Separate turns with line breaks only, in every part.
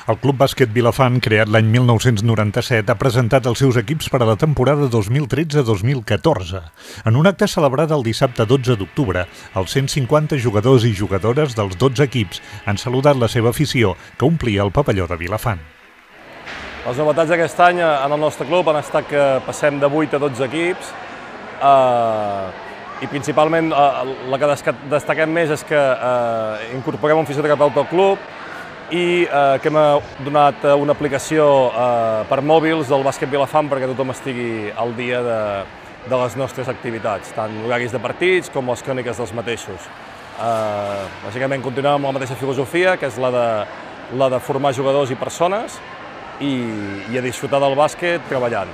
El Club Bàsquet Vilafant, creat l'any 1997, ha presentat els seus equips per a la temporada 2013-2014. En un acte celebrat el dissabte 12 d'octubre, els 150 jugadors i jugadores dels 12 equips han saludat la seva afició, que omplia el pavelló de Vilafant.
Les novetats d'aquest any en el nostre club han estat que passem de 8 a 12 equips i principalment la que destaquem més és que incorporem un fisioterapeuta al club i que hem donat una aplicació per mòbils del bàsquet Vilafant perquè tothom estigui al dia de les nostres activitats, tant horaris de partits com les cròniques dels mateixos. Bàsicament continuem amb la mateixa filosofia, que és la de formar jugadors i persones i a disfrutar del bàsquet treballant.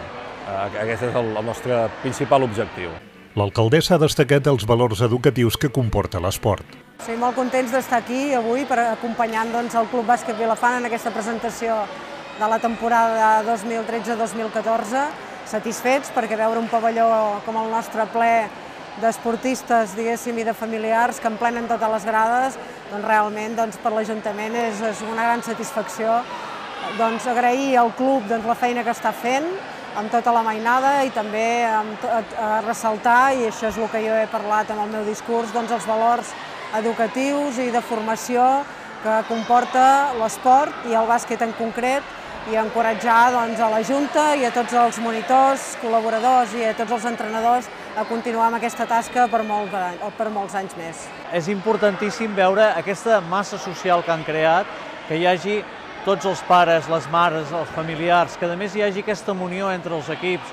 Aquest és el nostre principal objectiu.
L'alcaldessa ha destacat els valors educatius que comporta l'esport.
Estic molt contents d'estar aquí avui acompanyant el Club Bàsquet Vilafant en aquesta presentació de la temporada 2013-2014. Satisfets perquè veure un pavelló com el nostre ple d'esportistes, diguéssim, i de familiars que emplenen totes les grades, realment per l'Ajuntament és una gran satisfacció. Agrair al club la feina que està fent amb tota la mainada i també ressaltar, i això és el que jo he parlat en el meu discurs, els valors educatius i de formació que comporta l'esport i el bàsquet en concret, i encoratjar a la Junta i a tots els monitors, col·laboradors i a tots els entrenadors a continuar amb aquesta tasca per molts anys més.
És importantíssim veure aquesta massa social que han creat, que hi hagi tots els pares, les mares, els familiars, que a més hi hagi aquesta unió entre els equips,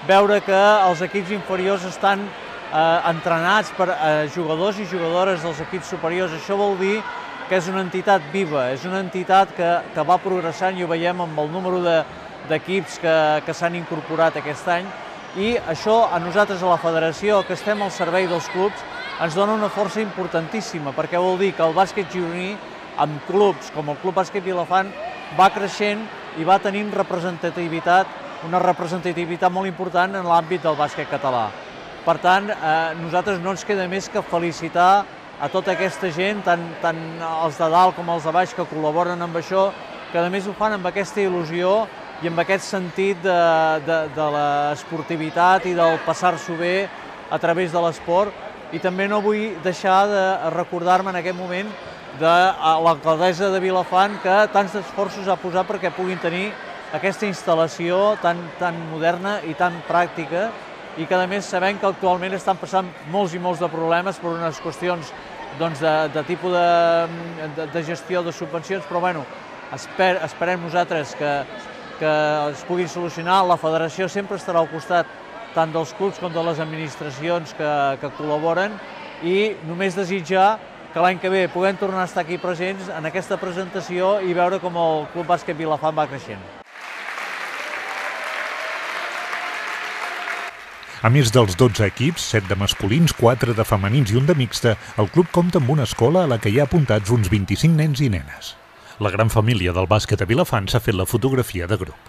veure que els equips inferiors estan entrenats per jugadors i jugadores dels equips superiors. Això vol dir que és una entitat viva, és una entitat que va progressant, i ho veiem amb el número d'equips que s'han incorporat aquest any, i això a nosaltres, a la federació, que estem al servei dels clubs, ens dona una força importantíssima, perquè vol dir que el bàsquet gironí, amb clubs com el Club Bàsquet Vilafant, va creixent i va tenint representativitat, una representativitat molt important en l'àmbit del bàsquet català. Per tant, nosaltres no ens queda més que felicitar a tota aquesta gent, tant els de dalt com els de baix, que col·laboren amb això, que a més ho fan amb aquesta il·lusió i amb aquest sentit de l'esportivitat i del passar-s'ho bé a través de l'esport. I també no vull deixar de recordar-me en aquest moment de l'alcaldessa de Vilafant, que tants esforços ha posat perquè puguin tenir aquesta instal·lació tan moderna i tan pràctica, i que a més sabem que actualment estan passant molts i molts de problemes per unes qüestions de tipus de gestió de subvencions, però bueno, esperem nosaltres que es puguin solucionar. La federació sempre estarà al costat tant dels clubs com de les administracions que col·laboren, i només desitjar que l'any que ve puguem tornar a estar aquí presents en aquesta presentació i veure com el Club Bàsquet Vilafant va creixent.
A més dels 12 equips, 7 de masculins, 4 de femenins i un de mixta, el club compta amb una escola a la que hi ha apuntats uns 25 nens i nenes. La gran família del bàsquet a Vilafant s'ha fet la fotografia de grup.